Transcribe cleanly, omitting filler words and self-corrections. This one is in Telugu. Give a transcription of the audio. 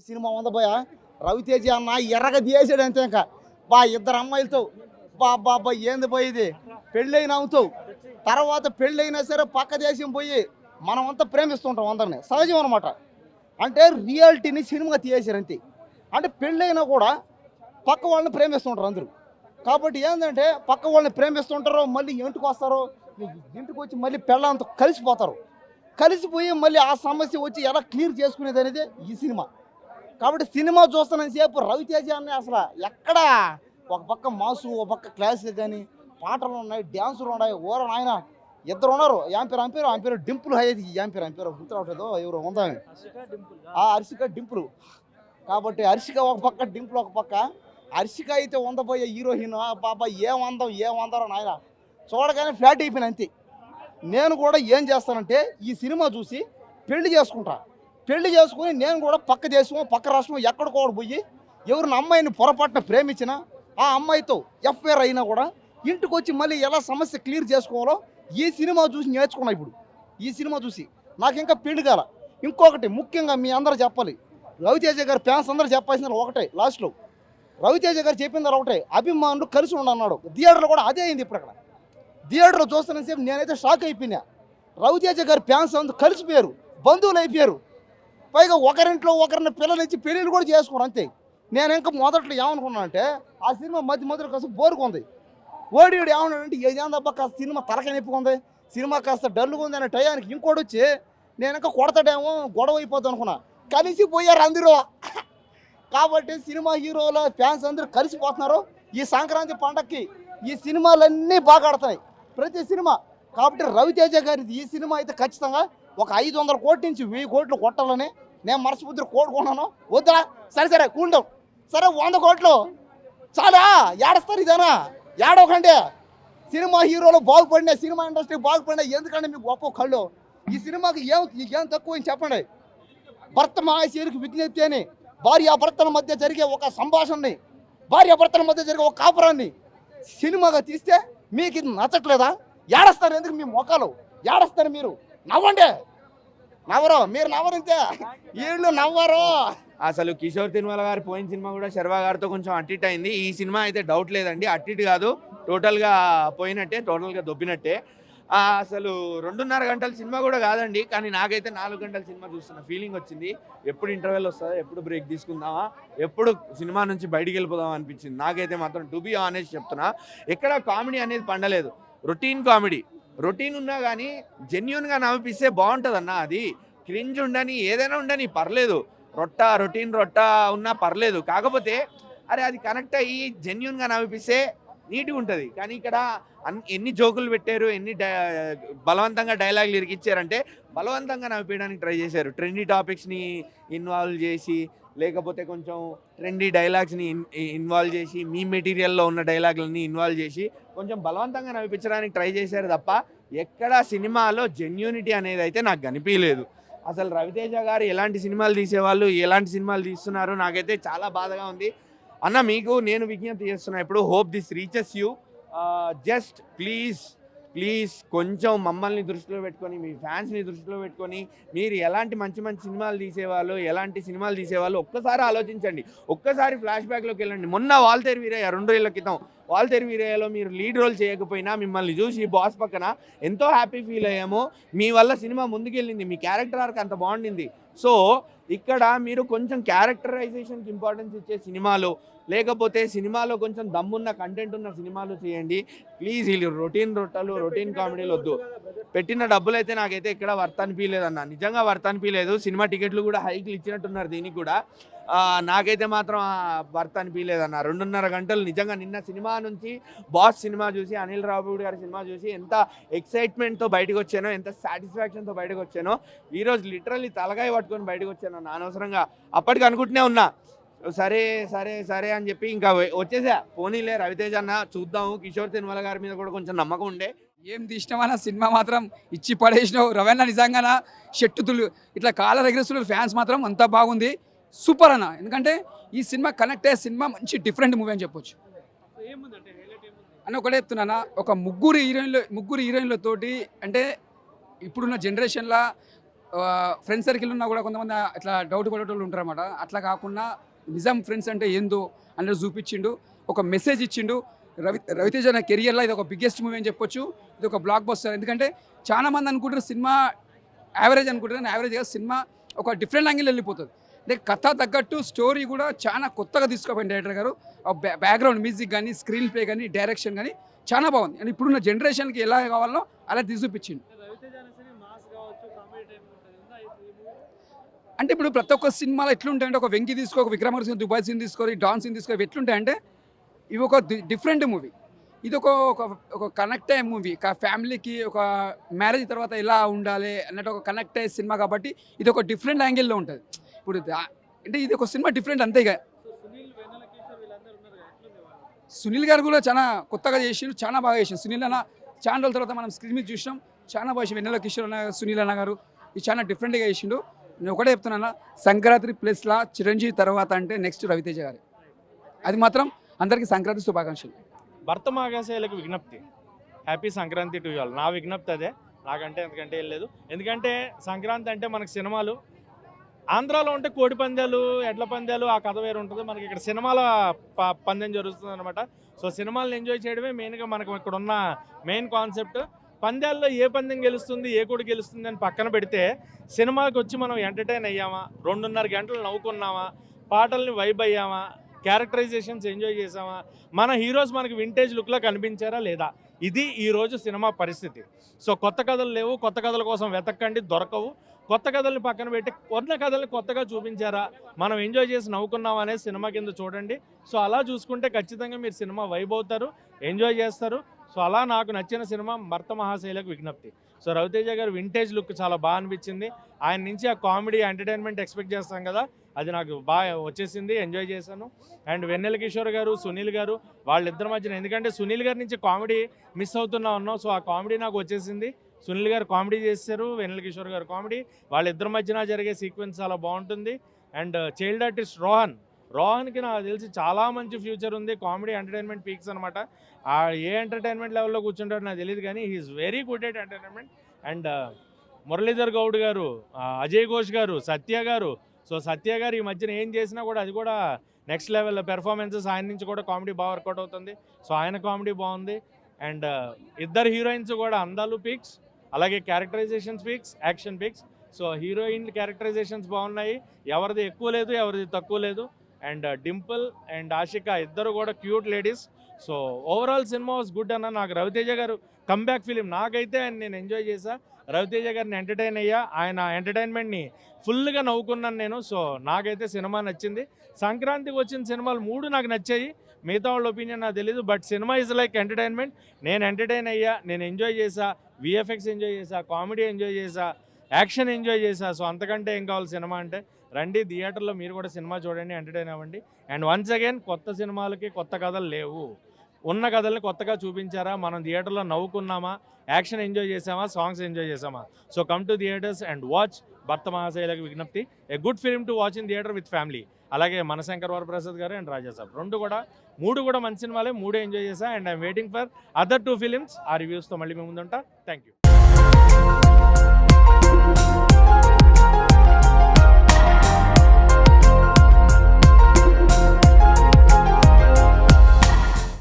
సినిమా ఉందబోయా రవితేజ అన్న ఎర్రగా తీసాడు అంతే. ఇంకా ఇద్దరు అమ్మాయిలతో బాబా ఏంది పోయేది పెళ్ళైన అవుతావు. తర్వాత పెళ్ళైనా సరే పక్క దేశం పోయి మనమంతా ప్రేమిస్తుంటాం అందరినీ, సహజం అనమాట. అంటే రియాలిటీని సినిమా తీసేశారు అంతే. అంటే పెళ్ళైనా కూడా పక్క వాళ్ళని ప్రేమిస్తుంటారు అందరూ. కాబట్టి ఏంటంటే పక్క వాళ్ళని ప్రేమిస్తుంటారు, మళ్ళీ ఇంటికి వస్తారు, ఇంటికి వచ్చి మళ్ళీ పెళ్ళంతా కలిసిపోతారు. కలిసిపోయి మళ్ళీ ఆ సమస్య వచ్చి ఎలా క్లియర్ చేసుకునేది అనేది ఈ సినిమా. కాబట్టి సినిమా చూస్తున్న సేపు రవితేజ అనే అసలు ఎక్కడ ఒక పక్క మాసు, ఒక పక్క క్లాసిక్ కానీ పాటలు ఉన్నాయి, డ్యాన్సులు ఉన్నాయి. ఓర నాయన ఇద్దరు ఉన్నారు, యాంపేరు డింపుల్ హైది, యాంపేరు గుర్తురావట్లేదు ఎవరు ఉందని, హర్షిక డింపుల్. కాబట్టి హర్షిక ఒక పక్క, డింపుల్ ఒక పక్క. హర్షిక అయితే ఉండబోయే హీరోయిన్ బాబా ఏమందరో నాయన చూడగానే ఫ్లాట్ అయిపోయిన అంతే. నేను కూడా ఏం చేస్తానంటే ఈ సినిమా చూసి పెళ్లి చేసుకుంటా. పెళ్లి చేసుకుని నేను కూడా పక్క దేశం, పక్క రాష్ట్రం ఎక్కడికో పోయి ఎవరిని అమ్మాయిని పొరపాటున ప్రేమించినా ఆ అమ్మాయితో ఎఫ్ఐఆర్ అయినా కూడా ఇంటికి వచ్చి మళ్ళీ ఎలా సమస్య క్లియర్ చేసుకోవాలో ఈ సినిమా చూసి నేర్చుకున్నా. ఇప్పుడు ఈ సినిమా చూసి నాకు ఇంకా పెళ్లి కాల. ఇంకొకటి ముఖ్యంగా మీ అందరూ చెప్పాలి, రవితేజ గారి ఫ్యాన్స్ అందరూ చెప్పాల్సిన ఒకటే, లాస్ట్లో రవితేజ గారు చెప్పింది ఒకటే, అభిమానులు కలిసి ఉండన్నాడు. థియేటర్లో కూడా అదే అయింది. ఇప్పుడు అక్కడ థియేటర్లో చూస్తున్న సేపు నేనైతే షాక్ అయిపోయినా. రవితేజ గారి ఫ్యాన్స్ అందరూ కలిసిపోయారు, బంధువులు అయిపోయారు. పైగా ఒకరింట్లో ఒకరిని పిల్లనిచ్చి పెళ్ళిళ్ళు కూడా చేసుకున్నారు అంతే. నేను ఇంకా మొదట్లో ఏమనుకున్నాను అంటే ఆ సినిమా మధ్యలో కాస్త బోరుకుంది. ఓడి ఏమన్నాడంటే ఏదేందబ్బా కాస్త సినిమా తలకాయ నొప్పుకుంది, సినిమా కాస్త డల్గా ఉంది అనే టయానికి ఇంకోటి వచ్చి నేను ఇంకా కొడతాడేమో, గొడవ అయిపోద్ది అనుకున్నా. కలిసిపోయారు అందరూ. కాబట్టి సినిమా హీరోల ఫ్యాన్స్ అందరూ కలిసిపోతున్నారు. ఈ సంక్రాంతి పండగకి ఈ సినిమాలన్నీ బాగా ఆడుతున్నాయి, ప్రతి సినిమా. కాబట్టి రవితేజ గారిది ఈ సినిమా అయితే ఖచ్చితంగా ఒక 500 కోట్ల నుంచి 1000 కోట్లు కొట్టాలని నేను మనస్ఫూర్తిగా కోరుకున్నాను. వద్దా సరే కూండం, సరే 100 కోట్లు చాలా ఏడుస్తారు. ఇదేనా ఏడవకండి. సినిమా హీరోలు బాగుపడినా, సినిమా ఇండస్ట్రీ బాగుపడినా ఎందుకంటే మీకు గొప్ప కళ్ళు. ఈ సినిమాకి ఏం తక్కువ అని చెప్పండి. భర్త మహాశయులకు విజ్ఞప్తి అని భార్యాభర్తల మధ్య జరిగే ఒక సంభాషణని, భార్యాభర్తల మధ్య జరిగే ఒక కాపురాన్ని సినిమాగా తీస్తే మీకు ఇది నచ్చట్లేదా? ఏడస్తారు ఎందుకు? మీ మొక్కలు ఏడస్తారు. మీరు నవ్వండి, నవ్వరు, మీరు నవ్వరింతే, వీళ్ళు నవ్వరు. అసలు కిషోర్ తిరుమల గారు పోయిన సినిమా కూడా శర్వా గారితో కొంచెం అట్టిట్ అయింది. ఈ సినిమా అయితే డౌట్ లేదండి, అట్టిట్ కాదు, టోటల్గా పోయినట్టే, టోటల్గా దొబ్బినట్టే. అసలు 2.5 గంటల సినిమా కూడా కాదండి, కానీ నాకైతే 4 గంటల సినిమా చూస్తున్న ఫీలింగ్ వచ్చింది. ఎప్పుడు ఇంటర్వెల్ వస్తుందా, ఎప్పుడు బ్రేక్ తీసుకుందామా, ఎప్పుడు సినిమా నుంచి బయటికి వెళ్ళిపోదాం అనిపించింది నాకైతే మాత్రం. టు బీ ఆనెస్ట్ చెప్తున్నా, ఎక్కడ కామెడీ అనేది పండలేదు. రొటీన్ కామెడీ, రొటీన్ ఉన్నా కానీ జెన్యున్గా నవ్విస్తే బాగుంటుంది అన్న. అది క్రింజ్ ఉండని, ఏదైనా ఉండని పర్లేదు, రొటీన్ ఉన్నా పర్లేదు. కాకపోతే అరే అది కనెక్ట్ అయ్యి జెన్యున్గా నవ్విస్తే నీట్గా ఉంటుంది. కానీ ఇక్కడ ఎన్ని జోకులు పెట్టారు, ఎన్ని బలవంతంగా డైలాగులు ఇరికిచ్చారంటే బలవంతంగా నవ్విపోయడానికి ట్రై చేశారు. ట్రెండీ టాపిక్స్ని ఇన్వాల్వ్ చేసి, లేకపోతే కొంచెం ట్రెండీ డైలాగ్స్ని ఇన్వాల్వ్ చేసి, మీ మెటీరియల్లో ఉన్న డైలాగులని ఇన్వాల్వ్ చేసి కొంచెం బలవంతంగా నవ్వించడానికి ట్రై చేశారు తప్ప ఎక్కడ సినిమాలో జెన్యూనిటీ అనేది అయితే నాకు కనిపించలేదు. అసలు రవితేజ గారు ఎలాంటి సినిమాలు తీసేవాళ్ళు, ఎలాంటి సినిమాలు తీస్తున్నారు నాకైతే చాలా బాధగా ఉంది. అన్న మీకు నేను విజ్ఞప్తి చేస్తున్నా, ఇప్పుడు hope this reaches you. Just please కొంచెం మమ్మల్ని దృష్టిలో పెట్టుకొని, మీ ఫ్యాన్స్ని దృష్టిలో పెట్టుకొని, మీరు ఎలాంటి మంచి సినిమాలు తీసేవాళ్ళు ఒక్కసారి ఆలోచించండి. ఒక్కసారి ఫ్లాష్ బ్యాక్లోకి వెళ్ళండి. మొన్న వాల్తేరు వీరయ్య 2 ఏళ్ల క్రితం వాల్తేరు వీరయ్యలో మీరు లీడ్ రోల్ చేయకపోయినా మిమ్మల్ని చూసి బాస్ పక్కన ఎంతో హ్యాపీ ఫీల్ అయ్యాము. మీ వల్ల సినిమా ముందుకెళ్ళింది, మీ క్యారెక్టర్ ఆర్క్ అంత బాగుండింది. సో ఇక్కడ మీరు కొంచెం క్యారెక్టరైజేషన్కి ఇంపార్టెన్స్ ఇచ్చే సినిమాలు, లేకపోతే సినిమాలో కొంచెం దమ్మున్న కంటెంట్ ఉన్న సినిమాలు చేయండి ప్లీజ్. వీళ్ళు రొటీన్ కామెడీలు వద్దు. పెట్టిన డబ్బులు అయితే నాకైతే ఇక్కడ వర్త్ అనిపించలేదు అన్న, నిజంగా వర్త్ అనిపించలేదు. సినిమా టికెట్లు కూడా హైక్లు ఇచ్చినట్టున్నారు దీనికి కూడా. నాకైతే మాత్రం వర్త్ అనిపించలేదు అన్న. 2.5 గంటలు నిజంగా. నిన్న సినిమా నుంచి బాస్ సినిమా చూసి, అనిల్ రావిపూడి గారి సినిమా చూసి ఎంత ఎక్సైట్మెంట్తో బయటకు వచ్చానో, ఎంత సాటిస్ఫాక్షన్తో బయటకు వచ్చానో, ఈరోజు లిటరల్లీ తలకాయ పట్టుకొని బయటకు వచ్చాను అన్న. అనవసరంగా అప్పటికి అనుకుంటూనే ఉన్నా సరే అని చెప్పి ఇంకా వచ్చేసా. పోనీలే రవితేజ అన్న చూద్దాము, కిషోర్ తిరుమల గారి మీద కూడా కొంచెం నమ్మకం ఉండే. ఏం తీసినామన్న సినిమా మాత్రం ఇచ్చి పడేసినావు రవణ. నిజంగా షెట్టుతులు ఇట్లా కాల రెగ్రెస్లు ఫ్యాన్స్ మాత్రం అంతా బాగుంది, సూపర్ అన్న. ఎందుకంటే ఈ సినిమా కనెక్ట్ అయ్యే సినిమా మంచి డిఫరెంట్ మూవీ అని చెప్పొచ్చు అని ఒకటే చెప్తున్నా. ఒక ముగ్గురు హీరోయిన్లతోటి, అంటే ఇప్పుడున్న జనరేషన్లో ఫ్రెండ్ సర్కిల్ ఉన్నా కూడా కొంతమంది ఇట్లా డౌట్ పడేటోళ్ళు ఉంటారు అన్నమాట. అట్లా కాకుండా నిజం ఫ్రెండ్స్ అంటే ఏందో అనేది చూపించిండు, ఒక మెసేజ్ ఇచ్చిండు. రవితేజ నా కెరియర్లో ఇది ఒక బిగ్గెస్ట్ మూవీ అని చెప్పొచ్చు. ఇది ఒక బ్లాక్ బస్టర్. ఎందుకంటే చాలా మంది అనుకుంటారు సినిమా యావరేజ్ అనుకుంటారు, కానీ యావరేజ్గా సినిమా ఒక డిఫరెంట్ యాంగిల్ వెళ్ళిపోతుంది. అంటే కథ తగ్గట్టు స్టోరీ కూడా చాలా కొత్తగా తీసుకోపోయింది డైరెక్టర్ గారు. బ్యాక్గ్రౌండ్ మ్యూజిక్ కానీ, స్క్రీన్ ప్లే కానీ, డైరెక్షన్ కానీ చాలా బాగుంది. అండ్ ఇప్పుడున్న జనరేషన్కి ఎలా కావాలో అలా తీసి చూపించింది. అంటే ఇప్పుడు ప్రతి ఒక్క సినిమాలో ఎట్లుంటాయంటే ఒక వెంకీ తీసుకో, ఒక విక్రమార్క సీన్, దుబాయ్ సీన్ తీసుకో, డాన్ సీన్ తీసుకో, ఎట్లుంటాయంటే ఇవి ఒక డిఫరెంట్ మూవీ. ఇది ఒక కనెక్ట్ అయ్యే మూవీ. ఫ్యామిలీకి ఒక మ్యారేజ్ తర్వాత ఎలా ఉండాలి అన్నట్టు ఒక కనెక్ట్ అయ్యే సినిమా కాబట్టి ఇది ఒక డిఫరెంట్ యాంగిల్లో ఉంటుంది. ఇప్పుడు అంటే ఇది ఒక సినిమా డిఫరెంట్ అంతే. ఇక సునీల్ గారు కూడా చాలా కొత్తగా చేసిండు, చాలా బాగా చేసిండు. సునీల్ అన్న చాలా రోజుల తర్వాత మనం స్క్రీన్ మీద చూసినాం, చాలా బాగా చేసిండు. వెన్నెల కిషోర్ అన్న, సునీల్ అన్న గారు ఇది చాలా డిఫరెంట్గా చేసిండు. నేను ఒకటే చెప్తున్నా, సంక్రాంతి ప్లస్లా చిరంజీవి తర్వాత అంటే నెక్స్ట్ రవితేజ గారు. అది మాత్రం అందరికీ సంక్రాంతి శుభాకాంక్షలు. భర్త మహాశయులకు విజ్ఞప్తి, హ్యాపీ సంక్రాంతి టు ఆల్. నా విజ్ఞప్తి అదే, నాకంటే ఎందుకంటే ఏం లేదు. ఎందుకంటే సంక్రాంతి అంటే మనకు సినిమాలు, ఆంధ్రాలో ఉంటే కోడి పందాలు, ఎడ్ల పందాలు, ఆ కథ వేరు ఉంటుంది. మనకి ఇక్కడ సినిమాల పందెం జరుగుతుంది అనమాట. సో సినిమాలను ఎంజాయ్ చేయడమే మెయిన్గా మనకు ఇక్కడ ఉన్న మెయిన్ కాన్సెప్ట్. పందాల్లో ఏ పందెం గెలుస్తుంది, ఏ కోడి గెలుస్తుంది అని పక్కన పెడితే సినిమాకి వచ్చి మనం ఎంటర్టైన్ అయ్యామా, 2.5 గంటలు నవ్వుకున్నామా, పాటల్ని వైబ్ అయ్యామా, క్యారెక్టరైజేషన్స్ ఎంజాయ్ చేసామా, మన హీరోస్ మనకి వింటేజ్ లుక్లో కనిపించారా లేదా, ఇది ఈరోజు సినిమా పరిస్థితి. సో కొత్త కథలు లేవు, కొత్త కథల కోసం వెతక్కండి, దొరకవు. కొత్త కథల్ని పక్కన పెట్టి కొన్న కథల్ని కొత్తగా చూపించారా, మనం ఎంజాయ్ చేసి నవ్వుకున్నాం అనేది సినిమా కింద చూడండి. సో అలా చూసుకుంటే ఖచ్చితంగా మీరు సినిమా వైబ్ అవుతారు, ఎంజాయ్ చేస్తారు. సో అలా నాకు నచ్చిన సినిమా భర్త మహాశయులకు విజ్ఞప్తి. సో రవితేజ గారు వింటేజ్ లుక్ చాలా బాగా అనిపించింది. ఆయన నుంచి ఆ కామెడీ, ఎంటర్టైన్మెంట్ ఎక్స్పెక్ట్ చేస్తాం కదా, అది నాకు బాగా వచ్చేసింది, ఎంజాయ్ చేశాను. అండ్ వెన్నెల కిషోర్ గారు, సునీల్ గారు, వాళ్ళిద్దరి మధ్యన, ఎందుకంటే సునీల్ గారి నుంచి కామెడీ మిస్ అవుతున్నా ఉన్నాం. సో ఆ కామెడీ నాకు వచ్చేసింది. సునీల్ గారు కామెడీ చేశారు, వెన్నెల కిషోర్ గారు కామెడీ, వాళ్ళిద్దరి మధ్యన జరిగే సీక్వెన్స్ చాలా బాగుంటుంది. అండ్ చైల్డ్ ఆర్టిస్ట్ రోహన్కి నాకు తెలిసి చాలా మంచి ఫ్యూచర్ ఉంది. కామెడీ, ఎంటర్టైన్మెంట్ పీక్స్ అనమాట. ఏ ఎంటర్టైన్మెంట్ లెవెల్లో కూర్చుంటాడో నాకు తెలియదు, కానీ he is very good at entertainment. And Muralidhar Goud garu, Ajay Ghosh గారు, సత్య గారు. సో సత్య గారు ఈ మధ్యన ఏం చేసినా కూడా అది కూడా నెక్స్ట్ లెవెల్ పెర్ఫార్మెన్సెస్. ఆయన నుంచి కూడా కామెడీ బాగా వర్కౌట్ అవుతుంది. సో ఆయన కామెడీ బాగుంది. అండ్ ఇద్దరు హీరోయిన్స్ కూడా అందాలు పీక్స్, అలాగే characterisations peaks, action peaks. So heroine characterisations బాగున్నాయి, ఎవరిది ఎక్కువ లేదు, ఎవరిది తక్కువ లేదు. అండ్ డింపుల్ అండ్ ఆషిక ఇద్దరు కూడా cute ladies. So overall cinema was good అన్న. నాకు రవితేజ గారు కమ్బ్యాక్ ఫిలిం, నాకైతే నేను ఎంజాయ్ చేశా. రవితేజ గారిని ఎంటర్టైన్ అయ్యా, ఆయన ఎంటర్టైన్మెంట్ని ఫుల్గా నవ్వుకున్నాను నేను. సో నాకైతే సినిమా నచ్చింది. సంక్రాంతికి వచ్చిన సినిమాలు 3 నాకు నచ్చాయి, మిగతా వాళ్ళ ఒపీనియన్ నాకు తెలీదు. But cinema is like entertainment. నేను ఎంటర్టైన్ అయ్యా, నేను ఎంజాయ్ చేశా, విఎఫ్ఎక్స్ ఎంజాయ్ చేశా, కామెడీ ఎంజాయ్ చేశా, యాక్షన్ ఎంజాయ్ చేశా. సో అంతకంటే ఏం కావాలి సినిమా అంటే. రండి థియేటర్లో మీరు కూడా సినిమా చూడండి, ఎంటర్టైన్ అవ్వండి. అండ్ వన్స్ అగైన్, కొత్త సినిమాలకి కొత్త కథలు లేవు, ఉన్న కథల్ని కొత్తగా చూపించారా, మనం థియేటర్లో నవ్వుకున్నామా, యాక్షన్ ఎంజాయ్ చేసామా, సాంగ్స్ ఎంజాయ్ చేసామా. So come to theatres and watch భర్త మహాశయులకు విజ్ఞప్తి, a good film to watch in theatre with family. అలాగే మనశంకర్ వరప్రసాద్ గారు అండ్ రాజా సాబ్ 3 కూడా మంచి సినిమాలే, 3 ఎంజాయ్ చేసా. And I'm waiting for other 2 films. ఆ రివ్యూస్తో మళ్ళీ మేము ముందుంటా. Thank you.